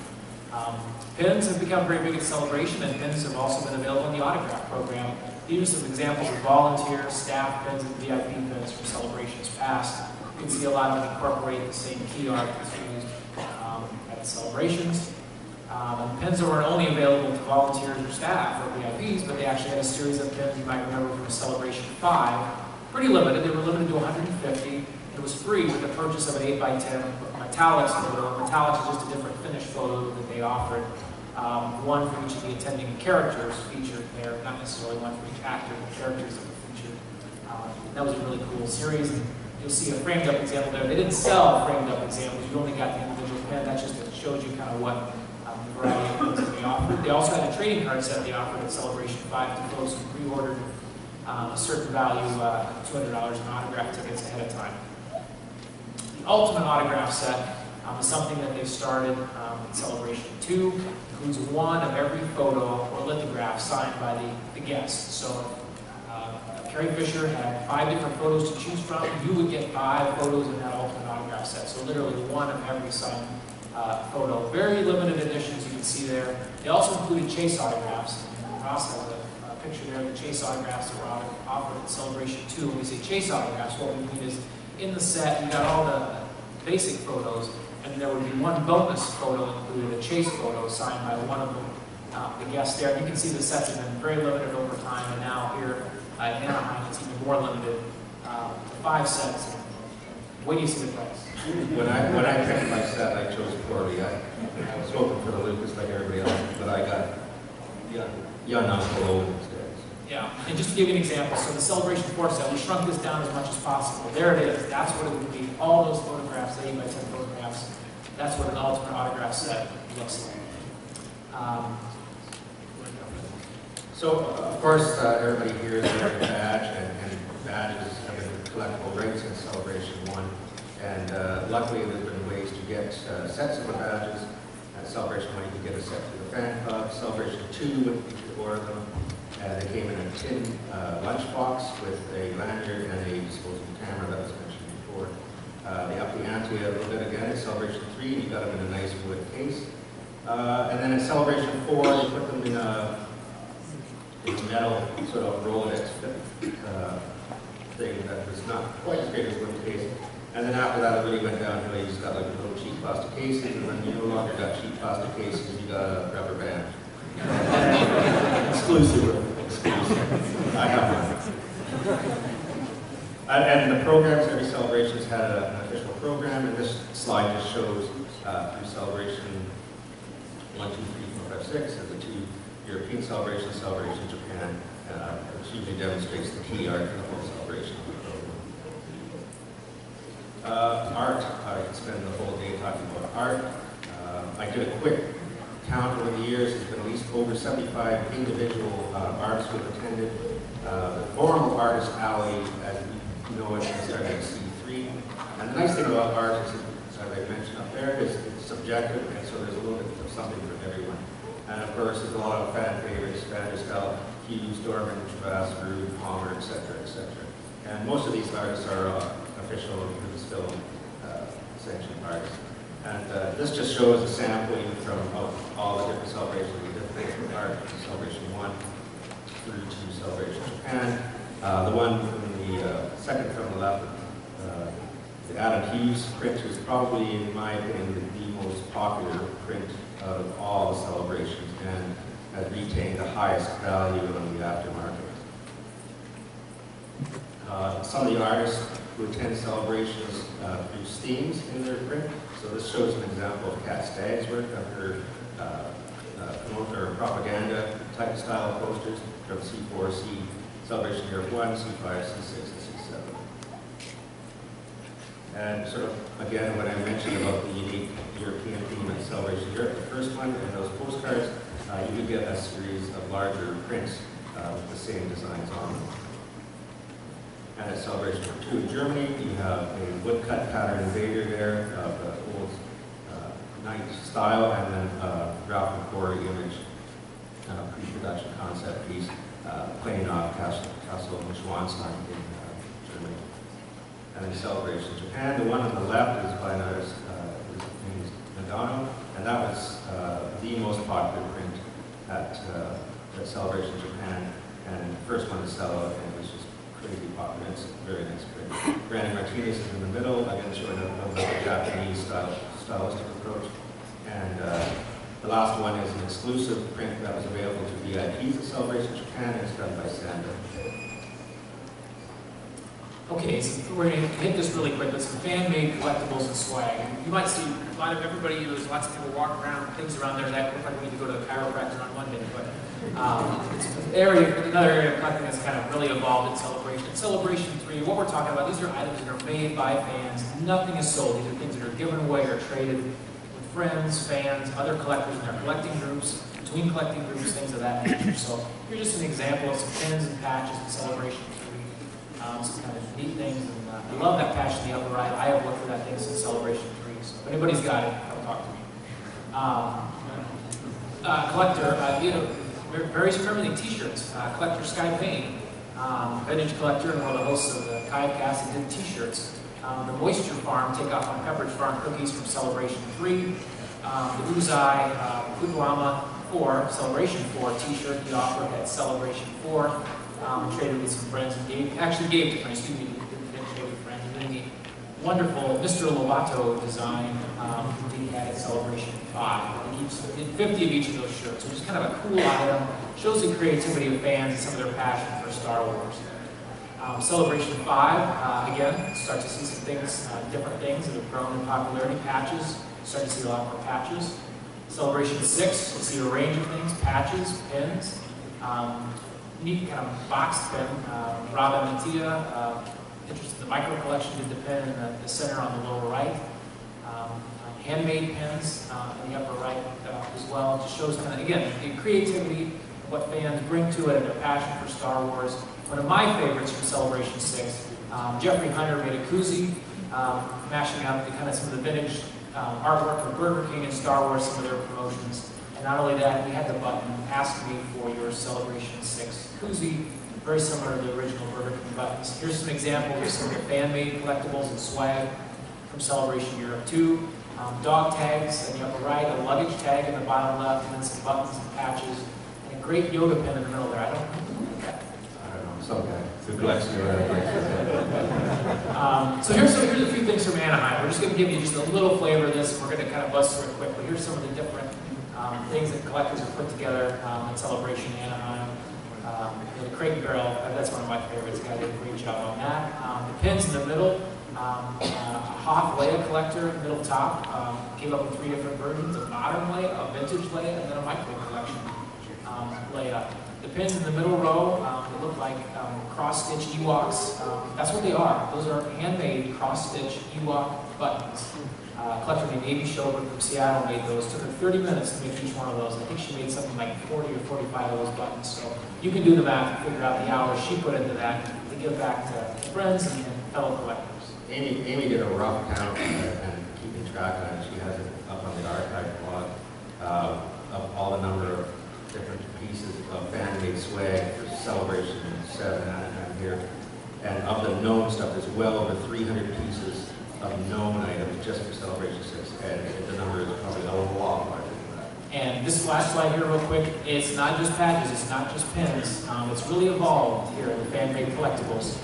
Pins have become very big at Celebration, and pins have also been available in the autograph program. These are some examples of volunteer, staff pins, and VIP pins from Celebrations past. You can see a lot of them incorporate the same key art that's used at Celebrations. And pins were only available to volunteers or staff or VIPs, but they actually had a series of pins you might remember from Celebration 5. Pretty limited. They were limited to 150. It was free with the purchase of an 8x10 metallics photo. Metallics is just a different finish photo that they offered. One for each of the attending characters featured there, not necessarily one for each actor, the characters that were featured. That was a really cool series. And you'll see a framed up example there. They didn't sell framed up examples. You only got the individual pen. That just shows you kind of what the variety of things that they offered. They also had a trading card set they offered at Celebration 5 to those who pre-ordered a certain value, $200 in autograph tickets ahead of time. The Ultimate Autograph Set is something that they started in Celebration 2. Includes one of every photo or lithograph signed by the guests. So Carrie Fisher had 5 different photos to choose from. You would get 5 photos in that Ultimate Autograph Set. So literally one of every signed photo. Very limited editions you can see there. They also included chase autographs. And Ross has a picture there of the chase autographs that were offered at Celebration 2. When we say chase autographs, what we mean is in the set you got all the basic photos, and there would be one bonus photo included, a chase photo signed by one of the guests there. You can see the sets have been very limited over time, and now here in Anaheim it's even more limited to 5 sets. Wait till you see the price. When I picked my set, I chose poorly. Yeah, not below these days. Yeah, and just to give you an example, so the Celebration 4 set, we shrunk this down as much as possible. There it is. That's what it would be. All those photographs, 8 by 10 photographs, that's what an ultimate autograph set looks like. So, of course, everybody here is wearing a badge, and badges have been collectible right since Celebration 1. And luckily, there's been ways to get sets of the badges. At Celebration 1, you could get a set for the fan club. Celebration 2, you could order them. They came in a tin lunchbox with a lanyard and a disposable camera that was mentioned before. They upped the ante a little bit again. At Celebration 3, you got them in a nice wood case. And then at Celebration 4, you put them in a metal sort of Rolodex thing that was not quite as great as a wood case. And then after that, it really went downhill. You just got like little cheap plastic cases, and then you no longer got cheap plastic cases, you got a rubber band. Exclusive. I have one. And the programs, every Celebration's had an official program, and this slide just shows through Celebration 1, 2, 3, 4, 5, 6, and the 2 European Celebrations, Celebration Japan, which usually demonstrates the key art for the whole celebration. Art, I could spend the whole day talking about art. I did a quick count over the years. There's been at least over 75 individual artists who have attended. The formal artist alley, as we know it, started at C3. And the nice thing about art is, as I mentioned up there, is it's subjective, and so there's a little bit of something for everyone. And of course, there's a lot of fan favorites, Vanderbilt, Hughes, Dorman, Travas, Rude, Palmer, etc., etc. And most of these artists are official Lucasfilm sanctioned artists. And this just shows a sampling from all the different celebrations we did from art, Celebration 1 through to Celebration Japan. The one from the second from the left, the Adam Hughes print is probably, in my opinion, the most popular print out of all the celebrations and has retained the highest value in the aftermarket. Some of the artists who attend celebrations use themes in their print. So this shows an example of Kat Stagg's work of her propaganda type style posters from C4, C, Celebration Year 1, C5, C6, and C7. And sort of, again, when I mentioned about the unique European theme at Celebration Europe, the first one, and those postcards, you could get a series of larger prints with the same designs on them. And at Celebration 2 in Germany, you have a woodcut pattern invader there of the old knight style, and then Ralph McQuarrie image, pre-production concept piece, playing off Castle Neuschwanstein in Germany. And then Celebration Japan, the one on the left is by an artist, his name is Madonna, and that was the most popular print at Celebration Japan, and the first one to sell out, and it was just crazy popular. It's a very nice print. Brandon Martinez is in the middle, again showing a Japanese stylistic approach. And the last one is an exclusive print that was available to VIPs at Celebration Japan, and it's done by Sanda. Okay, so we're going to hit this really quick with some fan-made collectibles and swag. You might see a lot of everybody, there's lots of people walking around, things around there that look like we need to go to the chiropractor on Monday, but it's another area of collecting that's kind of really evolved in Celebration. In Celebration 3, what we're talking about, these are items that are made by fans. Nothing is sold. These are things that are given away or traded with friends, fans, other collectors in their collecting groups, between collecting groups, things of that nature. So here's just an example of some pins and patches in Celebration 3. Some kind of neat things, and I love that patch in the upper right. I have looked for that thing since Celebration 3, so if anybody's got it, come talk to me. Collector, very everything t-shirts. Collector Sky Payne, vintage collector, and one of the hosts of the Kayakcast, and did t-shirts. The Moisture Farm, Takeoff on Pepperidge Farm cookies from Celebration 3. The Uzai Kutuama 4, Celebration 4 t-shirt he offered at Celebration 4. Traded with some friends and gave to friends, didn't trade with friends. And then the wonderful Mr. Lovato design he had at Celebration 5. He keeps 50 of each of those shirts, which is kind of a cool item. Shows the creativity of fans and some of their passion for Star Wars. Celebration 5, again, start to see some things, different things that have grown in popularity. Patches, start to see a lot more patches. Celebration 6, you see a range of things, patches, pins. Neat kind of boxed pin. Robin and Tia, interested in the micro collection, did the pin in the center on the lower right. Handmade pins in the upper right as well. It just shows kind of, again, the creativity, what fans bring to it, and their passion for Star Wars. One of my favorites from Celebration 6, Jeffrey Hunter made a koozie, mashing up the kind of some of the vintage artwork of Burger King and Star Wars, some of their promotions. And not only that, we had the button, ask me for your Celebration 6 koozie, very similar to the original Burger King buttons. Here's some examples of some of the fan-made collectibles and swag from Celebration Europe 2. Dog tags in the upper right, a luggage tag in the bottom left, and then some buttons and patches, and a great Yoda pin in the middle there. I don't know, some guy. Who collects so here's a few things from Anaheim. We're just going to give you just a little flavor of this, and we're going to kind of buzz through it quickly. Here's some of the different things that collectors have put together in Celebration Anaheim. The crate and barrel, that's one of my favorites. Guy did a great job on that. The pins in the middle. A Hoth Leia collector, middle top, came up with 3 different versions, a modern Leia, a vintage Leia, and then a micro collection Leia. The pins in the middle row, they look like cross-stitch Ewoks. That's what they are. Those are handmade cross-stitch Ewok buttons. A collector named Amy Schober from Seattle made those. It took her 30 minutes to make each one of those. I think she made something like 40 or 45 of those buttons. So you can do the math and figure out the hours she put into that to give back to friends and fellow collectors. Amy did a rough count and keeping track of it. She has it up on the archive blog of all the number of different pieces of fan-made swag for Celebration 7 Anaheim here. And of the known stuff, there's well over 300 pieces of known items just for Celebration 6. And the number is probably a lot larger than that. And this last slide here real quick, it's not just patches, it's not just pins. It's really evolved here in the fan-made collectibles.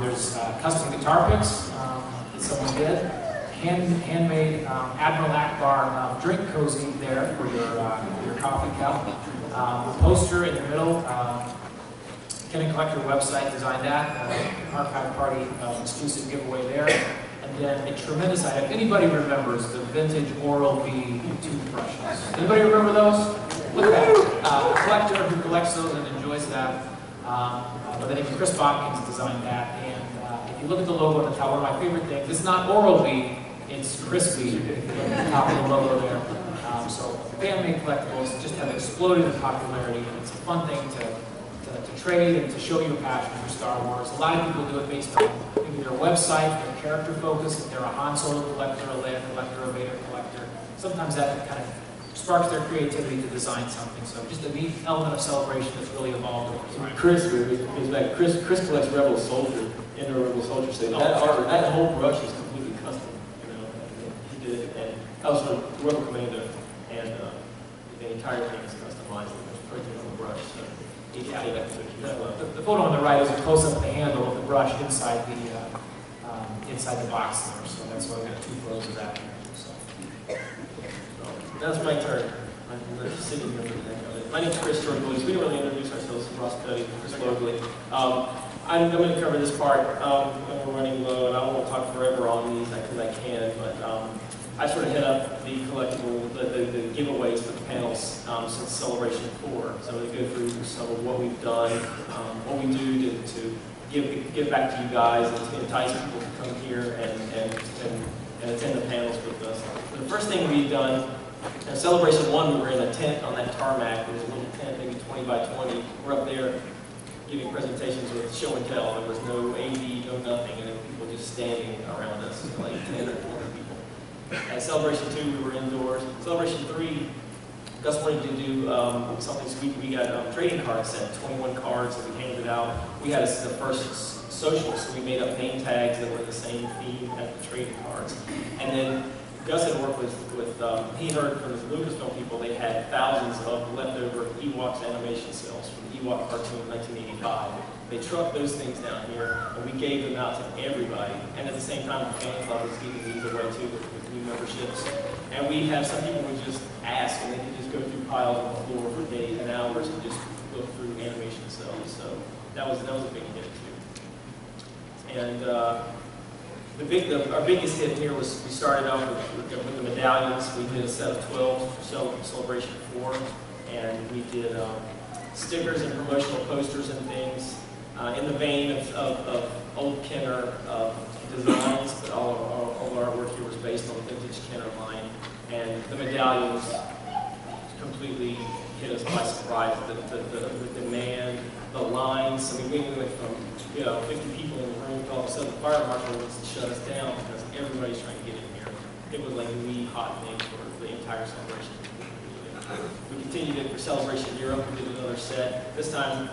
There's custom guitar picks that someone did, handmade Admiral Akbar drink cozy there for your coffee cup. A poster in the middle, Kenny Collector website designed that, archive party exclusive giveaway there. And then a tremendous item. Anybody remembers the vintage Oral-B toothbrushes? Anybody remember those? Look at that. A collector who collects those and enjoys that. But then Chris Botkins designed that, and if you look at the logo on the top, one of my favorite things, it's not Oral-B, it's Crispy at the top of the logo there. So fan-made collectibles just have exploded in popularity, and it's a fun thing to trade and to show your passion for Star Wars. A lot of people do it based on maybe their website, their character focus, if they're a Han Solo collector, a Leia collector, a Vader collector. Sometimes that kind of sparks their creativity to design something. So just a neat element of celebration that's really evolved over time. Chris collects Rebel Soldier in the Rebel Soldier set. That whole brush is completely custom. You know, he did it, and that was from Rebel Commander, and the entire thing is customized. It's printed on the brush. So he added that to it. The photo on the right is a close-up of the handle of the brush inside the box there. So that's why we got 2 rows of that. That's my turn. I'm sitting here for the heck of it. My name is Chris George. We don't really introduce ourselves to Ross Cuddy, Chris locally. I'm going to cover this part. We're running low, and I won't talk forever on these because I can, but I sort of head up the collectible, the giveaways for the panels since Celebration 4. So I'm going to go through some of what we've done, what we do to give back to you guys and to entice people to come here and attend the panels with us. So the first thing we've done, in Celebration 1, we were in a tent on that tarmac. There was a little tent, maybe 20 by 20. We're up there giving presentations with show and tell. There was no AV, no nothing, and there were people just standing around us, like 10 or 20 people. At Celebration 2, we were indoors. Celebration 3, Gus wanted to do something sweet. We got trading cards sent, 21 cards that we handed out. We had the first social, so we made up name tags that were the same theme as the trading cards. And then Gus had worked with he heard from the Lucasfilm people they had thousands of leftover Ewoks animation cells from the Ewok cartoon in 1985. They trucked those things down here, and we gave them out to everybody. And at the same time, the fan club was giving these away too with new memberships. And we have some people would just ask, and they could just go through piles on the floor for days and hours and just look through animation cells. So that was a big hit too. And our biggest hit here was we started off with the medallions. We did a set of 12 for Celebration 4, and we did stickers and promotional posters and things in the vein of old Kenner designs, but all of our artwork here was based on the vintage Kenner line. And the medallions completely hit us by surprise. The demand, the lines. I mean, we went from 50 people in the room to all of a sudden the fire marshal wants to shut us down because everybody's trying to get in here. It was like the hot thing for the entire celebration. We continued it for Celebration Europe. We did another set. This time,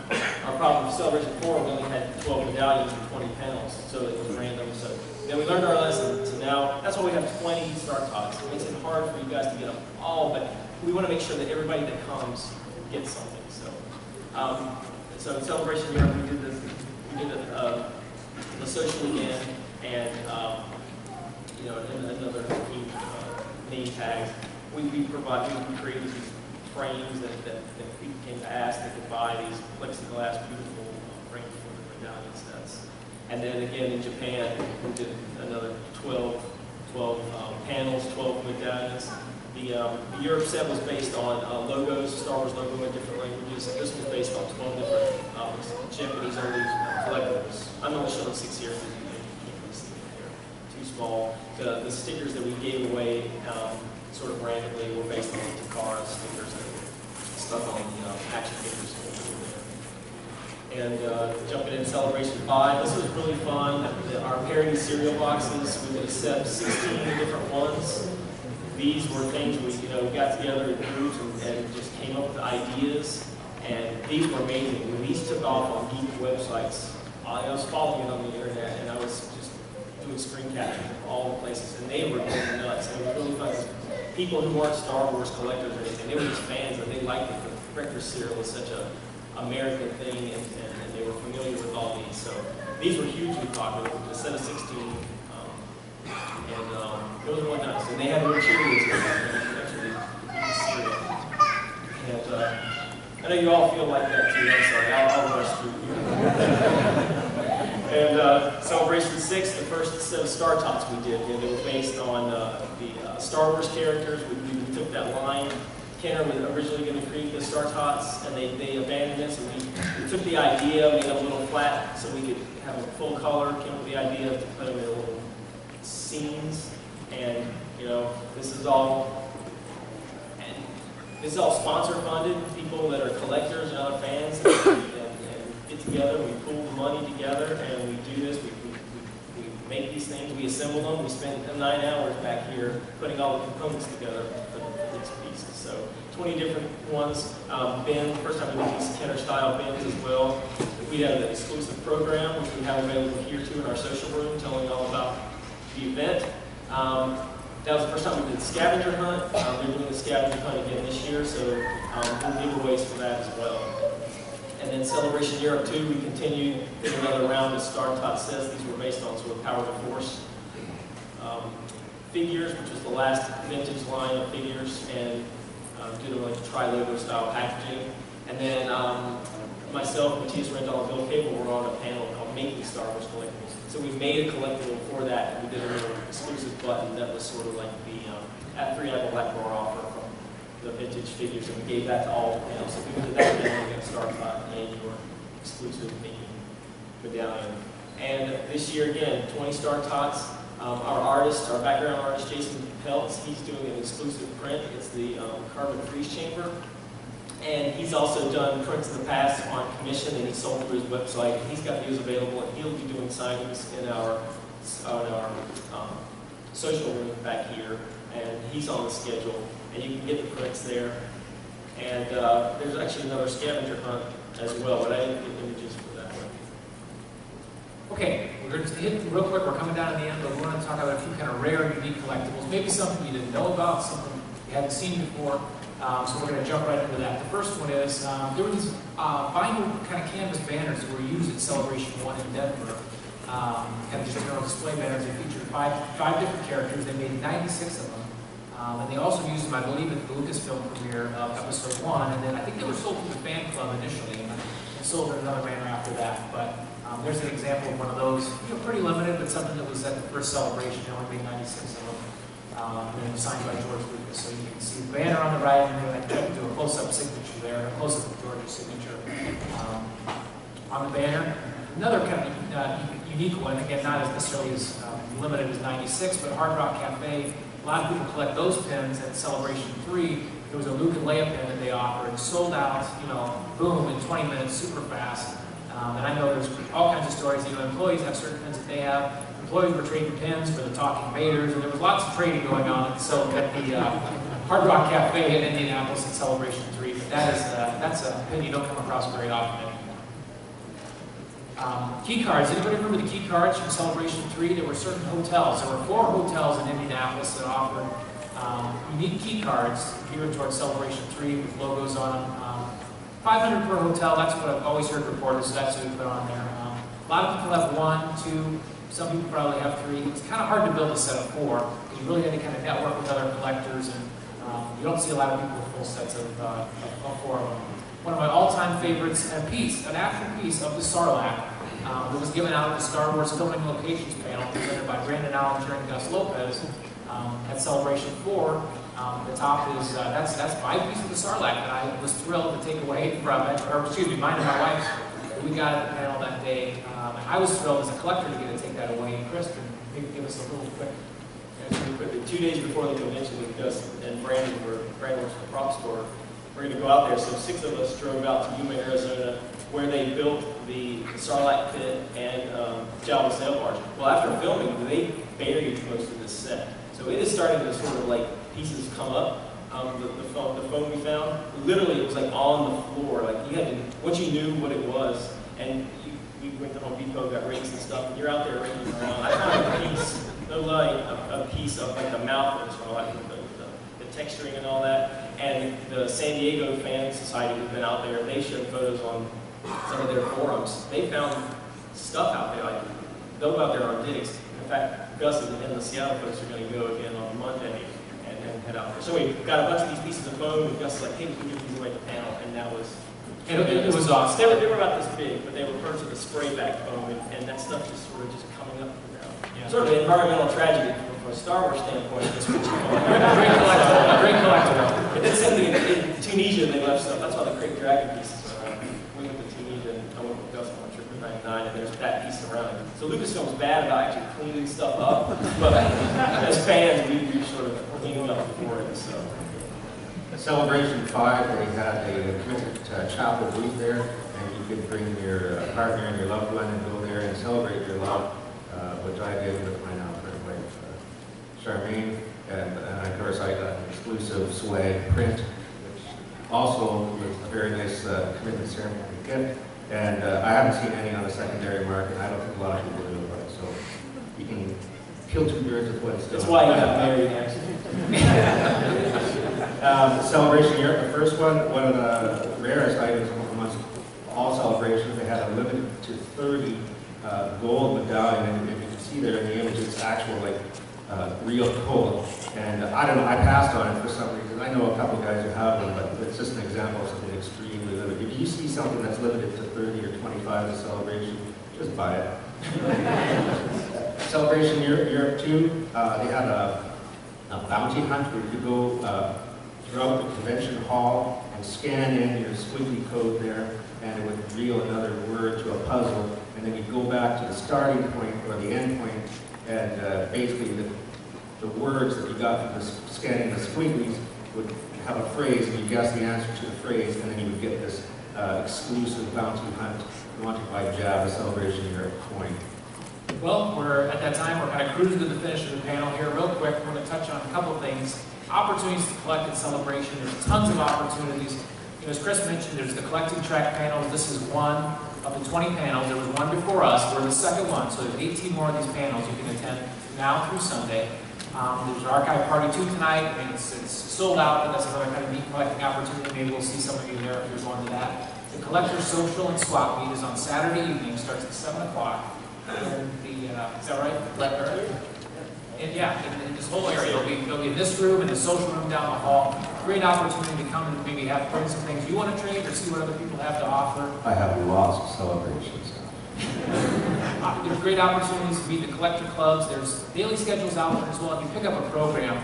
our problem for Celebration 4, we only had 12 medallions and 20 panels, so it was random. So then we learned our lesson. So now, that's why we have 20 Star Tots. It makes it hard for you guys to get them all, but we want to make sure that everybody that comes gets something. So in Celebration Europe, we did this. We did the social again, and another name tags. We created these frames that people came to ask. They could buy these plexiglass, beautiful frames for the medallion sets. And then again in Japan, we did another 12 panels, 12 medallions. The Europe set was based on logos, Star Wars logo in different languages. This was based on 12 different Japanese-only collectibles. I'm only showing 6 here because you can't really see them here. Too small. The stickers that we gave away sort of randomly were based on the Takara stickers that were stuck on the action figures. And jumping in Celebration 5, this was really fun. Our parody cereal boxes, we did a set of 16 different ones. These were things we got together in groups and just came up with ideas. And these were amazing. When these took off on geek websites, I was following it on the internet, and I was just doing screen captures of all the places, and they were going nuts. And it was really fun. People who weren't Star Wars collectors or anything, they were just fans, and they liked it. The breakfast cereal was such an American thing, and they were familiar with all these. So these were hugely popular. A set of 16, and it was really nice. And they had little Cheerios in there, actually eat the cereal. And I know you all feel like that too. I'm sorry, I'll rush through here. And Celebration 6, the first set of Star Tots we did, they were based on the Star Wars characters. We took that line. Kenner was originally going to create the Star Tots, and they abandoned it. So we took the idea, made them a little flat, so we could have a full color. Came up with the idea to put them in little scenes, and this is all sponsor funded. People that are collectors and other fans and get together. We pool the money together, and we do this. We make these things. We assemble them. We spend 9 hours back here putting all the components together for these pieces. So 20 different ones. Ben, first time we did these Kenner style bins as well. We have an exclusive program which we have available here too in our social room, telling all about the event. That was the first time we did the scavenger hunt. We're doing the scavenger hunt again this year, so we'll giveaways for that as well. And then Celebration Europe 2, we continued in another round of Star Tot sets. These were based on sort of Power to Force figures, which was the last vintage line of figures, and did a like tri-logo style packaging. And then myself, Matthias Rendell, and Bill Cable were on a panel called Making Star Wars Collectibles. So we made a collectible for that, and we did a little exclusive button that was sort of like the free Apple Black Bar offer from the vintage figures, and we gave that to all the panels. So we did that panel against Star Tot and your exclusive Making medallion. And this year again, 20 Star Tots. Our artist, our background artist, Jason Peltz, he's doing an exclusive print. It's the carbon freeze chamber. And he's also done prints in the past on commission, and he sold through his website. He's got these available, and he'll be doing signings in our social room back here. And he's on the schedule, and you can get the prints there. And there's actually another scavenger hunt as well, but I didn't get images for that one. Okay, we're going to hit real quick. We're coming down to the end, but we want to talk about a few kind of rare, unique collectibles. Maybe something you didn't know about, something you hadn't seen before. So we're going to jump right into that. The first one is, there were these vinyl kind of canvas banners that were used at Celebration 1 in Denver. Kind of just general display banners. They featured five different characters. They made 96 of them. And they also used them, I believe, at the Lucasfilm premiere of Episode 1. And then I think they were sold to the fan club initially, and sold in another banner after that. But there's an example of one of those, pretty limited, but something that was at the first Celebration. They only made 96 of them. And it was signed by George Lucas. So you can see the banner on the right, and then I took to a close-up signature there, a close-up of George's signature on the banner. Another kind of unique one, again, not as necessarily as limited as 96, but Hard Rock Cafe. A lot of people collect those pins at Celebration 3. There was a Luke and Leia pin that they offered, sold out, boom, in 20 minutes, super fast. And I know there's all kinds of stories. Employees have certain pins that they have. Employees were trading pins for the Talking Raiders, and there was lots of trading going on at the Hard Rock Cafe in Indianapolis at Celebration 3. But that's a pin you don't come across very often. Key cards. Anybody remember the key cards from Celebration 3? There were certain hotels. There were 4 hotels in Indianapolis that offered unique key cards geared towards Celebration 3 with logos on them. 500 per hotel, that's what I've always heard reported, so that's what we put on there. A lot of people have 1, 2, some people probably have 3. It's kind of hard to build a set of 4, because you really have to kind of network with other collectors, and you don't see a lot of people with full sets of 4 of them. One of my all-time favorites, an actual piece of the Sarlacc that was given out at the Star Wars Filming Locations panel presented by Brandon Allinger and Gus Lopez at Celebration 4. The top is, that's my piece of the Sarlacc that I was thrilled to take away from it, or excuse me, mine and my wife's. We got at the panel that day, and I was thrilled as a collector to get to take that away. And Chris can maybe give us a little quick. Really quickly, 2 days before the convention with Gus and Brandon works for the prop store, we're going to go out there. So 6 of us drove out to Yuma, Arizona, where they built the Sarlacc pit and Java sail barge. Well, after filming, they buried most of this set. So it is starting to sort of like pieces come up. The phone we found, literally it was like on the floor. Like you had to, once you knew what it was, and we went to Home Depot, got rakes and stuff, and you're out there raking around. I found a piece, no lie, a piece of like the mouth of the Sarlacc, the texturing and all that. And the San Diego Fan Society who's been out there, they showed photos on some of their forums. They found stuff out there, like they'll go out there on digs. In fact, Gus and the Seattle folks are going to go again on Monday and head out there. So we got a bunch of these pieces of foam, and Gus was like, hey, we can give these away at the panel, and that was... It was awesome. They were about this big, but they were parts of the spray back foam, and that stuff just sort of just coming up from now. Yeah. Sort of an environmental tragedy from a Star Wars standpoint. This was great collectible. But then simply in Tunisia they left stuff. That's why the Great Dragon pieces are around. We went to Tunisia, and I went with Gus on a trip in '99, and there's that piece around it. So Lucasfilm's bad about actually cleaning stuff up, but as fans, we sort of cleaning up before it. So. At Celebration 5, they had a committed chapel booth there, and you could bring your partner and your loved one and go there and celebrate your love, which I did with my now friend wife, Charmaine, and of course I got an exclusive swag print, which also was a very nice committed ceremony gift, and I haven't seen any on the secondary market. I don't think a lot of people do about it, so you can kill 2 birds with one stone. That's why you got married, actually. Celebration Europe, the first one of the rarest items amongst all celebrations. They had a limited to 30 gold medallion, and if you can see there in the image, it's actual like real gold. And I don't know, I passed on it for some reason. I know a couple of guys who have one, but it's just an example of something extremely limited. If you see something that's limited to 30 or 25 in Celebration, just buy it. Celebration Europe 2, they had a bounty hunt where you could go throughout the convention hall and scan in your squiggly code there, and it would reveal another word to a puzzle, and then you go back to the starting point or the end point, and basically the words that you got from the scanning the squigglies would have a phrase, and you guess the answer to the phrase, and then you would get this exclusive bounty hunt wanted by Java Celebration Europe coin. Well, at that time, we're kind of cruising to the finish of the panel here. Real quick, we're going to touch on a couple of things. Opportunities to collect at Celebration. There's tons of opportunities. As Chris mentioned, there's the collecting track panels. This is one of the 20 panels. There was one before us. We're the second one, so there's 18 more of these panels you can attend now through Sunday. There's an archive party 2 tonight. I mean, it's sold out, but that's another kind of neat collecting opportunity. Maybe we'll see some of you there if you're going to that. The Collector Social and Swap Meet is on Saturday evening. Starts at 7 o'clock. Is that right? And yeah, in this whole area, it'll be in this room and the social room down the hall. Great opportunity to come and maybe bring some things you want to trade or see what other people have to offer. I have lots of celebrations. There's great opportunities to meet the collector clubs. There's daily schedules out there as well. If you pick up a program,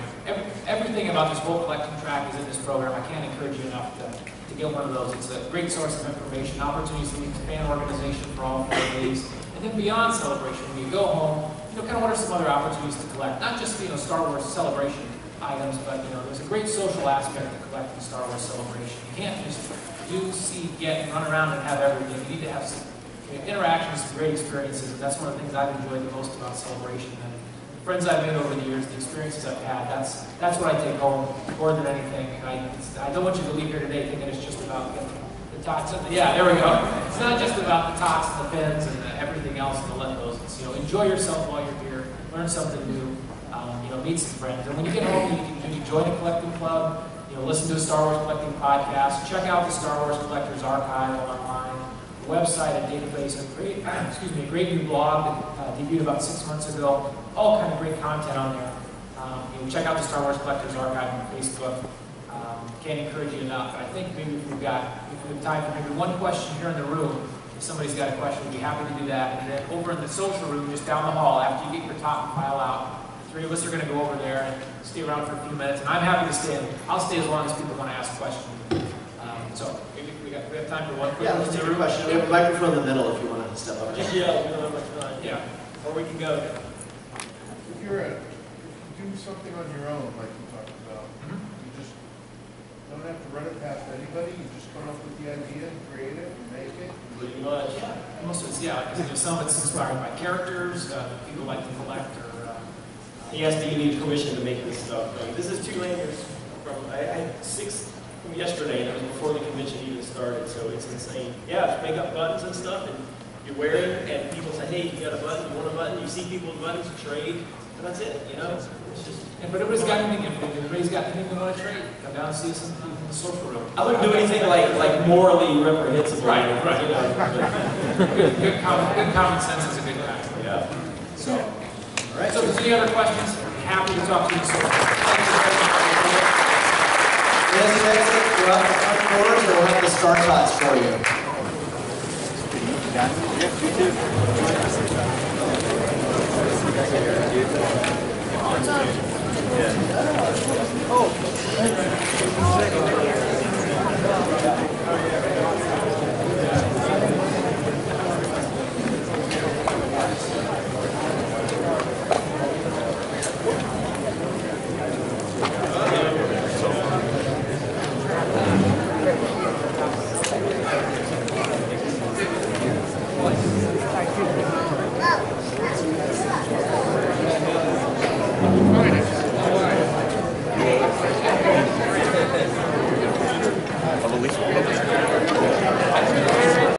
everything about this whole collecting track is in this program. I can't encourage you enough to get one of those. It's a great source of information, opportunities to meet the fan organization for all 4 days. And then beyond Celebration, when you go home, kind of what are some other opportunities to collect? Not just, Star Wars Celebration items, but, there's a great social aspect to collecting Star Wars Celebration. You can't just do, see, get, and run around and have everything. You need to have some interactions, some great experiences, and that's one of the things I've enjoyed the most about Celebration. And the friends I've made over the years, the experiences I've had, that's what I take home more than anything. And I don't want you to leave here today thinking it's just about the tots. Yeah, there we go. It's not just about the tots and the pins and everything else and the Legos. It's, enjoy yourself while you're here, learn something new, meet some friends. And when you get home, you can join a collecting club, listen to a Star Wars collecting podcast, check out the Star Wars Collectors Archive online, the website and database, a great new blog that debuted about 6 months ago, all kind of great content on there. Check out the Star Wars Collectors Archive on Facebook. Can't encourage you enough. I think maybe if we have time for maybe one question here in the room, if somebody's got a question, we'd be happy to do that. And then over in the social room, just down the hall, after you get your top and file out, the 3 of us are going to go over there and stay around for a few minutes. And I'm happy to stay. I'll stay as long as people want to ask questions. So maybe we have time for one question. Yeah, let's take a question. We have a microphone in the middle if you want to step up. Just yell, we don't have much time. Yeah. Or we can go. If you do something on your own, like you talked about, you just don't have to run it past anybody. You just come up with the idea and create it and make it. Pretty much. Yeah. Most of it's, some of it's inspired by characters, people like to collect, or He has to give you permission to make this stuff. This is 2 lanyards I had 6 from yesterday, and it was before the convention even started, so it's insane. Yeah, just make up buttons and stuff, and you're wearing it, and people say, hey, you got a button, you want a button, you see people with buttons, you trade, and that's it, It's just... If everybody's got anything they want to trade, come down and see us in the social room. I wouldn't do anything like morally reprehensible. Right. Good common sense is a good guy. Yeah. So, all right. So, if there's any other questions, happy to talk to you. So, As you exit, go out the front doors, and we'll have the star tots for you. Of Elise.